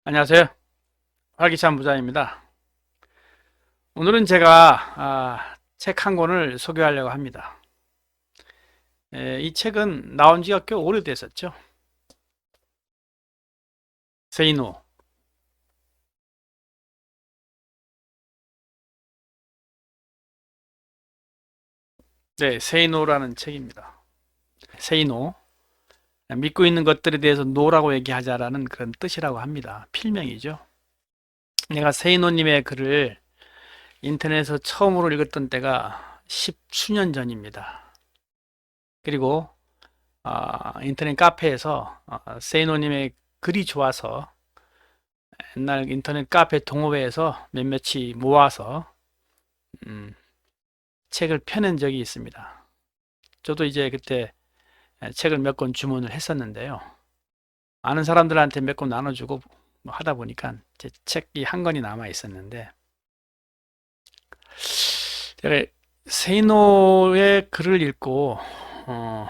안녕하세요. 활기찬 부자입니다. 오늘은 제가 책 한 권을 소개하려고 합니다. 이 책은 나온 지가 꽤 오래됐었죠. 세이노. 네, 세이노라는 책입니다. 세이노. 믿고 있는 것들에 대해서 노라고 얘기하자라는 그런 뜻이라고 합니다. 필명이죠. 내가 세이노님의 글을 인터넷에서 처음으로 읽었던 때가 십수년 전입니다. 그리고 인터넷 카페에서 세이노님의 글이 좋아서 옛날 인터넷 카페 동호회에서 몇몇이 모아서 음, 책을 펴낸 적이 있습니다. 저도 이제 그때 책을 몇 권 주문을 했었는데요. 아는 사람들한테 몇 권 나눠주고 뭐 하다 보니까 제 책이 한 권이 남아 있었는데 제가 세이노의 글을 읽고 어,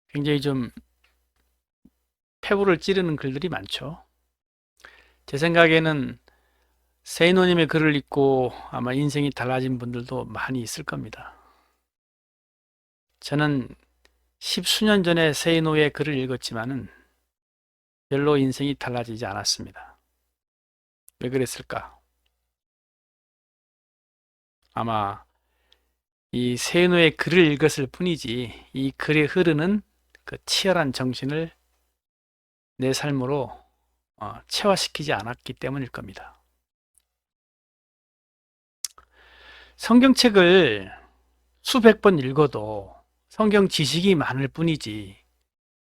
굉장히 좀 폐부를 찌르는 글들이 많죠. 제 생각에는 세이노님의 글을 읽고 아마 인생이 달라진 분들도 많이 있을 겁니다. 저는 십수년 전에 세이노의 글을 읽었지만은 별로 인생이 달라지지 않았습니다. 왜 그랬을까? 아마 이 세이노의 글을 읽었을 뿐이지 이 글에 흐르는 그 치열한 정신을 내 삶으로 체화시키지 않았기 때문일 겁니다. 성경책을 수백 번 읽어도 성경 지식이 많을 뿐이지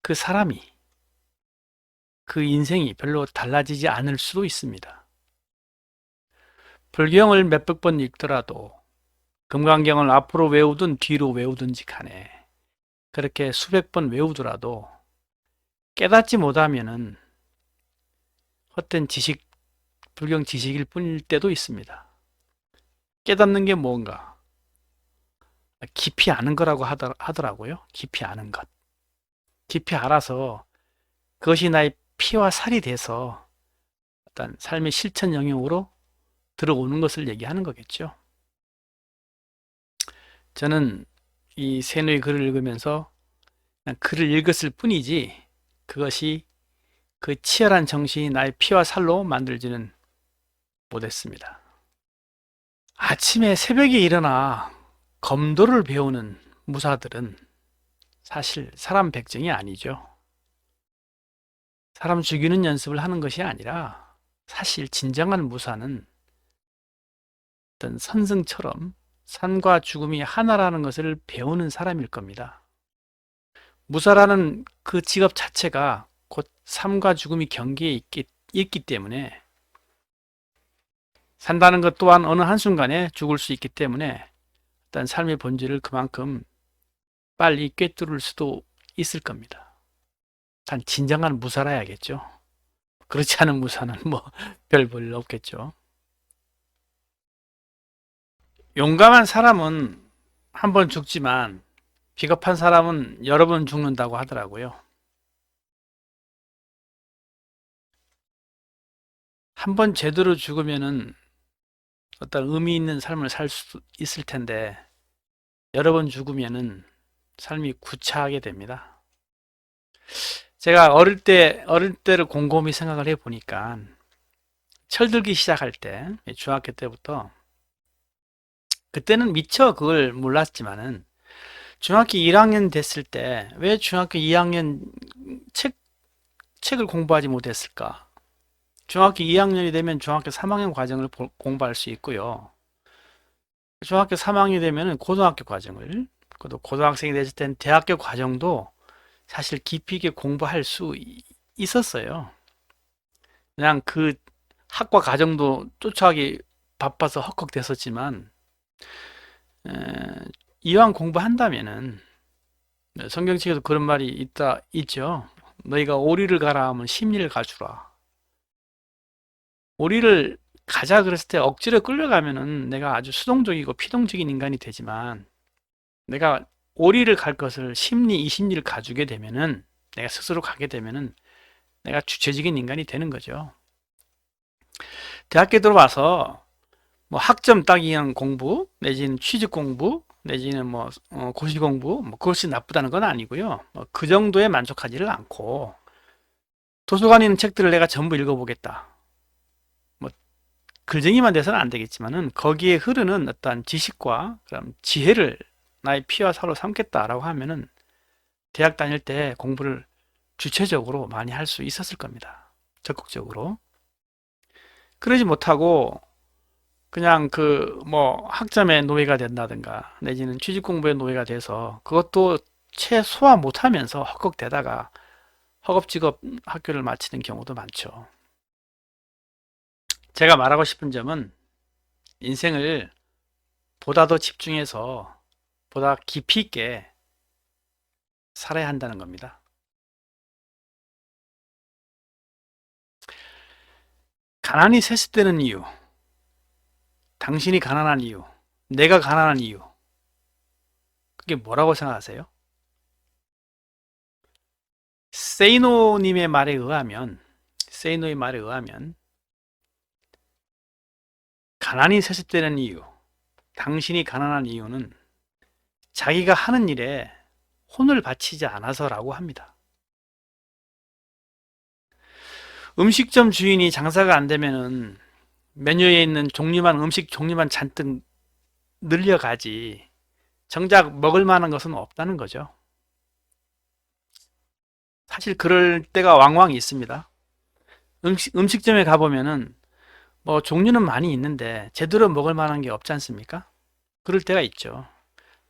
그 사람이 그 인생이 별로 달라지지 않을 수도 있습니다. 불경을 몇백 번 읽더라도 금강경을 앞으로 외우든 뒤로 외우든지 간에 그렇게 수백 번 외우더라도 깨닫지 못하면은 헛된 지식, 불경 지식일 뿐일 때도 있습니다. 깨닫는 게 뭔가? 깊이 아는 거라고 하더라고요. 깊이 아는 것. 깊이 알아서 그것이 나의 피와 살이 돼서 어떤 삶의 실천 영역으로 들어오는 것을 얘기하는 거겠죠. 저는 이 세노의 글을 읽으면서 그냥 글을 읽었을 뿐이지 그것이 그 치열한 정신이 나의 피와 살로 만들지는 못했습니다. 아침에 새벽에 일어나 검도를 배우는 무사들은 사실 사람 백정이 아니죠. 사람 죽이는 연습을 하는 것이 아니라 사실 진정한 무사는 어떤 선승처럼 산과 죽음이 하나라는 것을 배우는 사람일 겁니다. 무사라는 그 직업 자체가 곧 삶과 죽음이 경계에 있기 때문에 산다는 것 또한 어느 한순간에 죽을 수 있기 때문에 일단 삶의 본질을 그만큼 빨리 꿰뚫을 수도 있을 겁니다. 단 진정한 무사라야겠죠. 그렇지 않은 무사는 뭐 별 볼 없겠죠. 용감한 사람은 한 번 죽지만 비겁한 사람은 여러 번 죽는다고 하더라고요. 한 번 제대로 죽으면은 어떤 의미 있는 삶을 살 수 있을 텐데 여러 번 죽으면은 삶이 구차하게 됩니다. 제가 어릴 때를 곰곰이 생각을 해 보니까 철들기 시작할 때 중학교 때부터 그때는 미처 그걸 몰랐지만은 중학교 1학년 됐을 때 왜 중학교 2학년 책 책을 공부하지 못했을까? 중학교 2학년이 되면 중학교 3학년 과정을 공부할 수 있고요. 중학교 3학년이 되면 고등학교 과정을, 또 고등학생이 됐을 땐 대학교 과정도 사실 깊이 있게 공부할 수 있었어요. 그냥 그 학과 과정도 쫓아가기 바빠서 헉헉댔었지만 이왕 공부한다면은 성경책에도 그런 말이 있죠. 너희가 오리를 가라 하면 십리를 가주라. 오리를 가자 그랬을 때 억지로 끌려가면은 내가 아주 수동적이고 피동적인 인간이 되지만 내가 오리를 갈 것을 십리, 이십리를 가주게 되면은 내가 스스로 가게 되면은 내가 주체적인 인간이 되는 거죠. 대학교 들어와서 뭐 학점 따기 위한 공부 내지는 취직 공부 내지는 뭐 고시 공부 뭐 그것이 나쁘다는 건 아니고요. 그 정도에 만족하지를 않고 도서관에 있는 책들을 내가 전부 읽어보겠다. 뭐 글쟁이만 돼서는 안 되겠지만은 거기에 흐르는 어떤 지식과 그럼 지혜를 나의 피와 살로 삼겠다라고 하면은 대학 다닐 때 공부를 주체적으로 많이 할 수 있었을 겁니다. 적극적으로. 그러지 못하고 그냥 그 뭐 학점의 노예가 된다든가 내지는 취직 공부의 노예가 돼서 그것도 최소화 못하면서 헉헉대다가 허겁지겁 학교를 마치는 경우도 많죠. 제가 말하고 싶은 점은 인생을 보다 더 집중해서 보다 깊이 있게 살아야 한다는 겁니다. 가난이 세습되는 이유, 당신이 가난한 이유, 내가 가난한 이유, 그게 뭐라고 생각하세요? 세이노님의 말에 의하면, 세이노의 말에 의하면, 가난이 세습되는 이유, 당신이 가난한 이유는 자기가 하는 일에 혼을 바치지 않아서라고 합니다. 음식점 주인이 장사가 안 되면은 메뉴에 있는 음식 종류만 잔뜩 늘려가지 정작 먹을 만한 것은 없다는 거죠. 사실 그럴 때가 왕왕 있습니다. 음식점에 가보면은 뭐 종류는 많이 있는데 제대로 먹을 만한 게 없지 않습니까? 그럴 때가 있죠.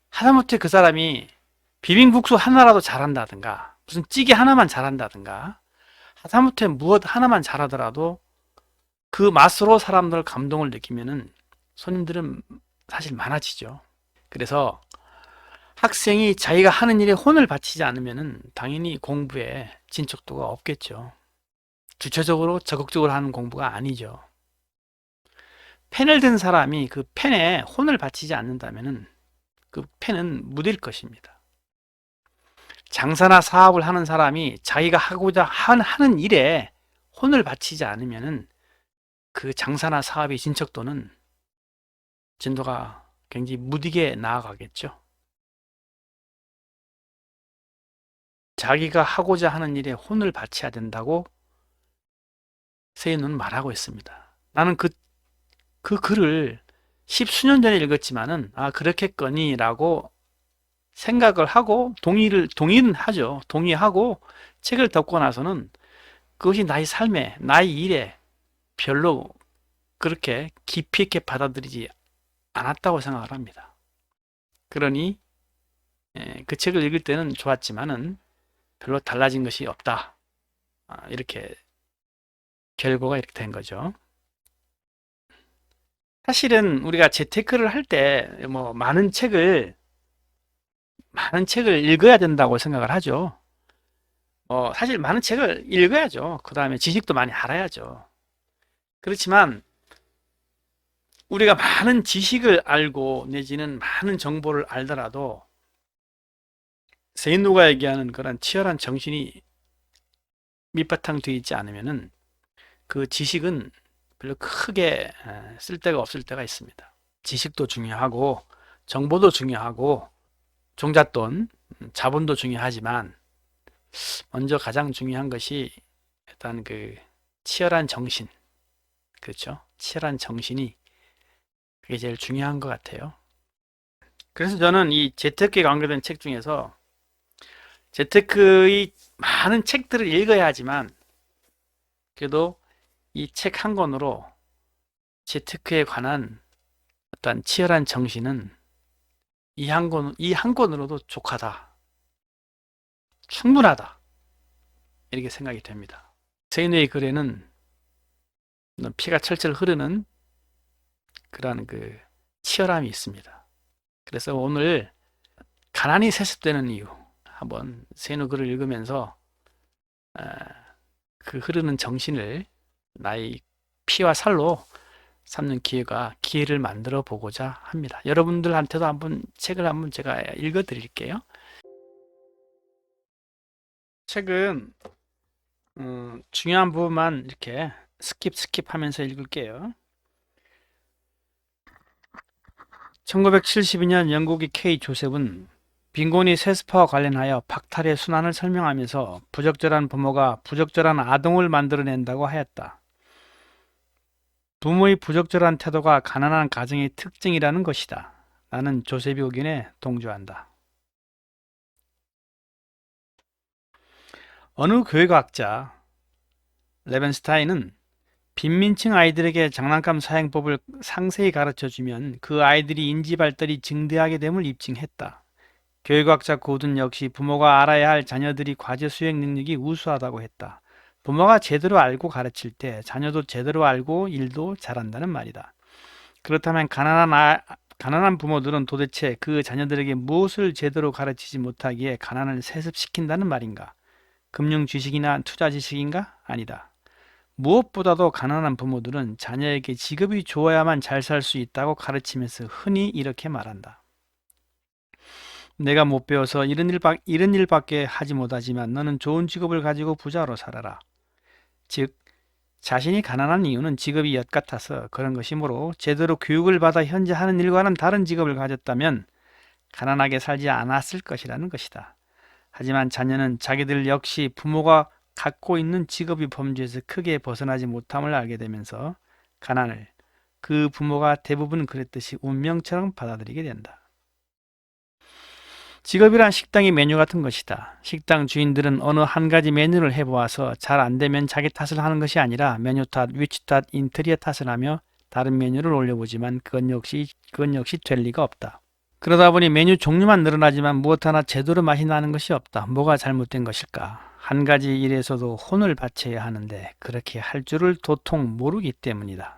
하다못해 그 사람이 비빔국수 하나라도 잘한다든가 무슨 찌개 하나만 잘한다든가 하다못해 무엇 하나만 잘하더라도 그 맛으로 사람들 감동을 느끼면은 손님들은 사실 많아지죠. 그래서 학생이 자기가 하는 일에 혼을 바치지 않으면은 당연히 공부에 진척도가 없겠죠. 주체적으로 적극적으로 하는 공부가 아니죠. 펜을 든 사람이 그 펜에 혼을 바치지 않는다면은 그 펜은 무딜 것입니다. 장사나 사업을 하는 사람이 자기가 하고자 하는 일에 혼을 바치지 않으면은 그 장사나 사업의 진도가 굉장히 무디게 나아가겠죠. 자기가 하고자 하는 일에 혼을 바쳐야 된다고 세인은 말하고 있습니다. 나는 그 글을 십수년 전에 읽었지만은 아 그렇겠거니라고 생각을 하고 동의는 하죠. 동의하고 책을 덮고 나서는 그것이 나의 삶에 나의 일에 별로 그렇게 깊이 있게 받아들이지 않았다고 생각을 합니다. 그러니 그 책을 읽을 때는 좋았지만은 별로 달라진 것이 없다. 이렇게 결과가 이렇게 된 거죠. 사실은 우리가 재테크를 할 때 뭐 많은 책을 읽어야 된다고 생각을 하죠. 사실 많은 책을 읽어야죠. 그 다음에 지식도 많이 알아야죠. 그렇지만 우리가 많은 지식을 알고 내지는 많은 정보를 알더라도 세인노가 얘기하는 그런 치열한 정신이 밑바탕 되어 있지 않으면은 그 지식은 별로 크게 쓸데가 없을 때가 있습니다. 지식도 중요하고 정보도 중요하고 종잣돈, 자본도 중요하지만 먼저 가장 중요한 것이 일단 그 치열한 정신, 그렇죠? 치열한 정신이 그게 제일 중요한 것 같아요. 그래서 저는 이 재테크에 관계된 책 중에서 재테크의 많은 책들을 읽어야 하지만 그래도 이 책 한 권으로 재테크에 관한 어떤 치열한 정신은 이 한 권으로도 족하다. 충분하다. 이렇게 생각이 됩니다. 세인의 글에는 피가 철철 흐르는 그러한 그 치열함이 있습니다. 그래서 오늘 가난이 세습되는 이유 한번 세인의 글을 읽으면서 그 흐르는 정신을 나의 피와 살로 삼는 기회를 만들어 보고자 합니다. 여러분들한테도 책을 한번 제가 읽어 드릴게요. 책은 중요한 부분만 이렇게 스킵하면서 읽을게요. 1972년 영국의 K 조셉은 빈곤이 세습화와 관련하여 박탈의 순환을 설명하면서 부적절한 부모가 부적절한 아동을 만들어낸다고 하였다. 부모의 부적절한 태도가 가난한 가정의 특징이라는 것이다. 나는 조셉의 의견에 동조한다. 어느 교육학자 레벤스타인은 빈민층 아이들에게 장난감 사용법을 상세히 가르쳐주면 그 아이들이 인지 발달이 증대하게 됨을 입증했다. 교육학자 고든 역시 부모가 알아야 할 자녀들이 과제 수행 능력이 우수하다고 했다. 부모가 제대로 알고 가르칠 때 자녀도 제대로 알고 일도 잘한다는 말이다. 그렇다면 가난한 부모들은 도대체 그 자녀들에게 무엇을 제대로 가르치지 못하기에 가난을 세습시킨다는 말인가? 금융 지식이나 투자 지식인가? 아니다. 무엇보다도 가난한 부모들은 자녀에게 직업이 좋아야만 잘 살 수 있다고 가르치면서 흔히 이렇게 말한다. 내가 못 배워서 이런 일밖에 하지 못하지만 너는 좋은 직업을 가지고 부자로 살아라. 즉, 자신이 가난한 이유는 직업이 엿 같아서 그런 것이므로 제대로 교육을 받아 현재 하는 일과는 다른 직업을 가졌다면 가난하게 살지 않았을 것이라는 것이다. 하지만 자녀는 자기들 역시 부모가 갖고 있는 직업의 범주에서 크게 벗어나지 못함을 알게 되면서 가난을 그 부모가 대부분 그랬듯이 운명처럼 받아들이게 된다. 직업이란 식당의 메뉴 같은 것이다. 식당 주인들은 어느 한 가지 메뉴를 해보아서 잘 안되면 자기 탓을 하는 것이 아니라 메뉴 탓, 위치 탓, 인테리어 탓을 하며 다른 메뉴를 올려보지만 그건 역시 될 리가 없다. 그러다 보니 메뉴 종류만 늘어나지만 무엇 하나 제대로 맛이 나는 것이 없다. 뭐가 잘못된 것일까? 한 가지 일에서도 혼을 바쳐야 하는데 그렇게 할 줄을 도통 모르기 때문이다.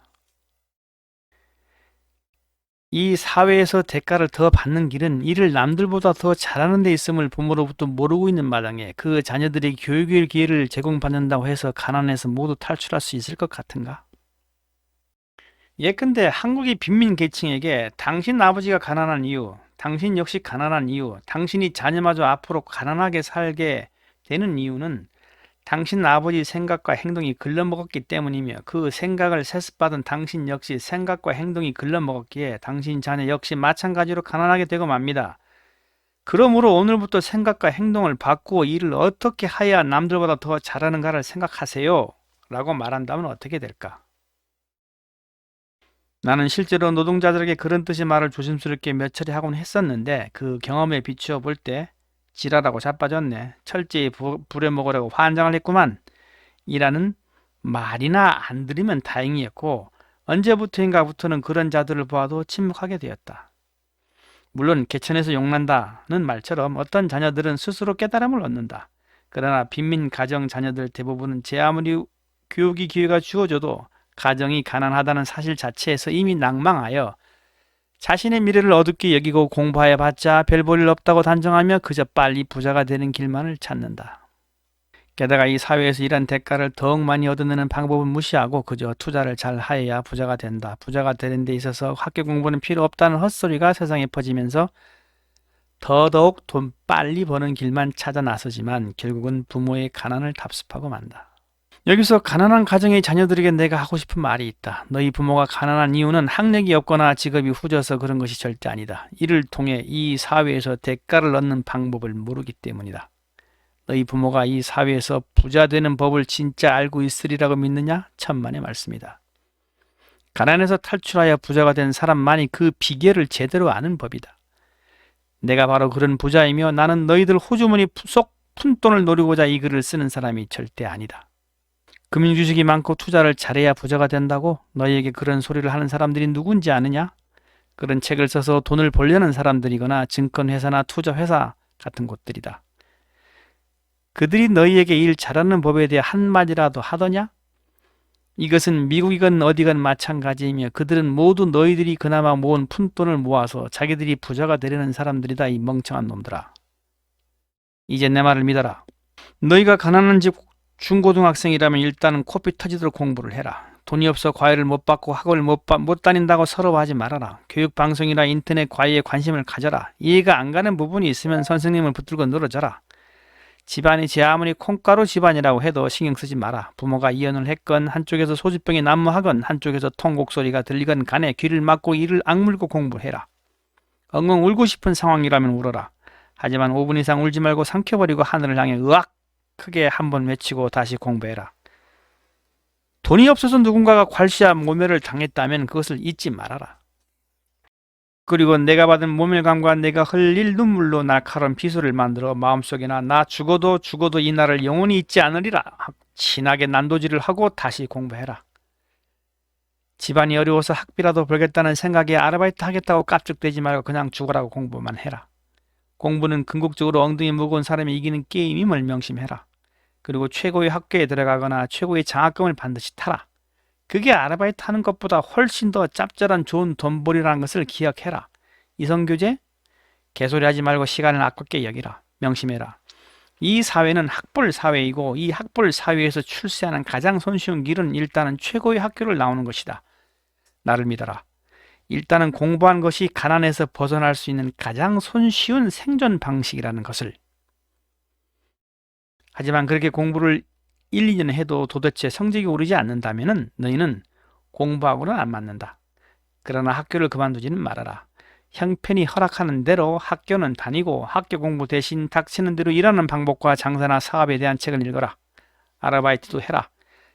이 사회에서 대가를 더 받는 길은 일을 남들보다 더 잘하는 데 있음을 부모로부터 모르고 있는 마당에 그 자녀들이 교육의 기회를 제공받는다고 해서 가난에서 모두 탈출할 수 있을 것 같은가? 예컨대 한국의 빈민 계층에게 당신 아버지가 가난한 이유, 당신 역시 가난한 이유, 당신이 자녀마저 앞으로 가난하게 살게 되는 이유는 당신 아버지 생각과 행동이 글러먹었기 때문이며 그 생각을 세습받은 당신 역시 생각과 행동이 글러먹었기에 당신 자녀 역시 마찬가지로 가난하게 되고 맙니다. 그러므로 오늘부터 생각과 행동을 바꾸어 일을 어떻게 해야 남들보다 더 잘하는가를 생각하세요. 라고 말한다면 어떻게 될까? 나는 실제로 노동자들에게 그런 뜻의 말을 조심스럽게 몇 차례 하곤 했었는데 그 경험에 비추어 볼 때 지랄하고 자빠졌네. 철저히 부려먹으려고 환장을 했구만. 이라는 말이나 안 들으면 다행이었고 언제부터인가부터는 그런 자들을 보아도 침묵하게 되었다. 물론 개천에서 용난다는 말처럼 어떤 자녀들은 스스로 깨달음을 얻는다. 그러나 빈민 가정 자녀들 대부분은 제 아무리 교육의 기회가 주어져도 가정이 가난하다는 사실 자체에서 이미 낭망하여 자신의 미래를 어둡게 여기고 공부해봤자 별 볼 일 없다고 단정하며 그저 빨리 부자가 되는 길만을 찾는다. 게다가 이 사회에서 이런 대가를 더욱 많이 얻어내는 방법은 무시하고 그저 투자를 잘 하여야 부자가 된다. 부자가 되는 데 있어서 학교 공부는 필요 없다는 헛소리가 세상에 퍼지면서 더더욱 돈 빨리 버는 길만 찾아 나서지만 결국은 부모의 가난을 답습하고 만다. 여기서 가난한 가정의 자녀들에게 내가 하고 싶은 말이 있다. 너희 부모가 가난한 이유는 학력이 없거나 직업이 후져서 그런 것이 절대 아니다. 이를 통해 이 사회에서 대가를 얻는 방법을 모르기 때문이다. 너희 부모가 이 사회에서 부자 되는 법을 진짜 알고 있으리라고 믿느냐? 천만의 말씀이다. 가난에서 탈출하여 부자가 된 사람만이 그 비결을 제대로 아는 법이다. 내가 바로 그런 부자이며 나는 너희들 호주머니 쏙 푼돈을 노리고자 이 글을 쓰는 사람이 절대 아니다. 금융주식이 많고 투자를 잘해야 부자가 된다고 너희에게 그런 소리를 하는 사람들이 누군지 아느냐? 그런 책을 써서 돈을 벌려는 사람들이거나 증권회사나 투자회사 같은 곳들이다. 그들이 너희에게 일 잘하는 법에 대해 한마디라도 하더냐? 이것은 미국이건 어디건 마찬가지이며 그들은 모두 너희들이 그나마 모은 푼돈을 모아서 자기들이 부자가 되려는 사람들이다. 이 멍청한 놈들아. 이제 내 말을 믿어라. 너희가 가난한 집 중고등학생이라면 일단은 코피 터지도록 공부를 해라. 돈이 없어 과외를 못 받고 학원을 못 다닌다고 서러워하지 말아라. 교육방송이나 인터넷 과외에 관심을 가져라. 이해가 안 가는 부분이 있으면 선생님을 붙들고 늘어져라. 집안이 제 아무리 콩가루 집안이라고 해도 신경 쓰지 마라. 부모가 이혼을 했건 한쪽에서 소주병이 난무하건 한쪽에서 통곡 소리가 들리건 간에 귀를 막고 이를 악물고 공부해라. 엉엉 울고 싶은 상황이라면 울어라. 하지만 5분 이상 울지 말고 삼켜버리고 하늘을 향해 으악 크게 한번 외치고 다시 공부해라. 돈이 없어서 누군가가 괄시와 모멸을 당했다면 그것을 잊지 말아라. 그리고 내가 받은 모멸감과 내가 흘릴 눈물로 날카로운 비수를 만들어 마음속에나 나 죽어도 이 날을 영원히 잊지 않으리라. 친하게 난도질을 하고 다시 공부해라. 집안이 어려워서 학비라도 벌겠다는 생각에 아르바이트 하겠다고 깝죽대지 말고 그냥 죽으라고 공부만 해라. 공부는 궁극적으로 엉덩이 무거운 사람이 이기는 게임임을 명심해라. 그리고 최고의 학교에 들어가거나 최고의 장학금을 반드시 타라. 그게 아르바이트 하는 것보다 훨씬 더 짭짤한 좋은 돈벌이라는 것을 기억해라. 이성교재? 개소리 하지 말고 시간을 아깝게 여기라. 명심해라. 이 사회는 학벌 사회이고 이 학벌 사회에서 출세하는 가장 손쉬운 길은 일단은 최고의 학교를 나오는 것이다. 나를 믿어라. 일단은 공부한 것이 가난에서 벗어날 수 있는 가장 손쉬운 생존 방식이라는 것을. 하지만 그렇게 공부를 1, 2년 해도 도대체 성적이 오르지 않는다면 너희는 공부하고는 안 맞는다. 그러나 학교를 그만두지는 말아라. 형편이 허락하는 대로 학교는 다니고 학교 공부 대신 닥치는 대로 일하는 방법과 장사나 사업에 대한 책을 읽어라. 아르바이트도 해라.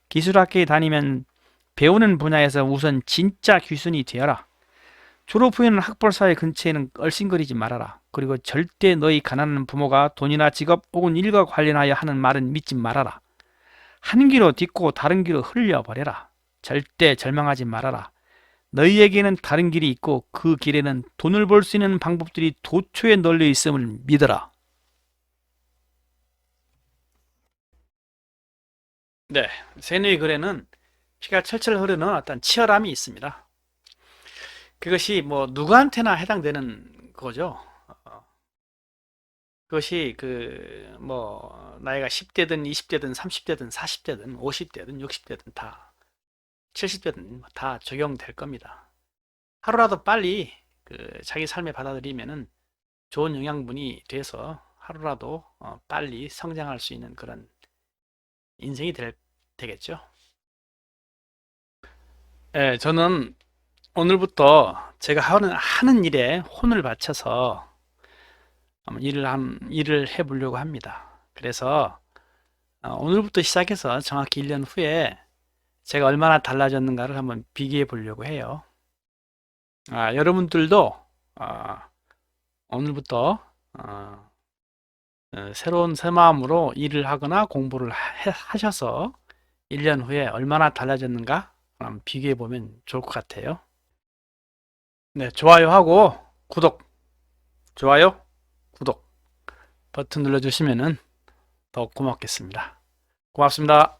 기술학교에 다니면 배우는 분야에서 우선 진짜 귀순이 되어라. 졸업 후에는 학벌사회 근처에는 얼씬거리지 말아라. 그리고 절대 너희 가난한 부모가 돈이나 직업 혹은 일과 관련하여 하는 말은 믿지 말아라. 한 귀로 듣고 다른 귀로 흘려버려라. 절대 절망하지 말아라. 너희에게는 다른 길이 있고 그 길에는 돈을 벌 수 있는 방법들이 도처에 널려 있음을 믿어라. 네, 세뇌의 글에는 피가 철철 흐르는 어떤 치열함이 있습니다. 그것이 뭐 누구한테나 해당되는 거죠. 그것이 뭐 나이가 10대든 20대든 30대든 40대든 50대든 60대든 다 70대든 다 적용될 겁니다. 하루라도 빨리 자기 삶에 받아들이면은 좋은 영양분이 돼서 하루라도 빨리 성장할 수 있는 그런 인생이 되겠죠. 예, 저는 오늘부터 제가 하는 일에 혼을 바쳐서 일을 해보려고 합니다. 그래서 오늘부터 시작해서 정확히 1년 후에 제가 얼마나 달라졌는가를 한번 비교해 보려고 해요. 여러분들도 오늘부터 새로운 새 마음으로 일을 하거나 공부를 하셔서 1년 후에 얼마나 달라졌는가 한번 비교해 보면 좋을 것 같아요. 네, 좋아요 구독 버튼 눌러주시면 더 고맙겠습니다. 고맙습니다.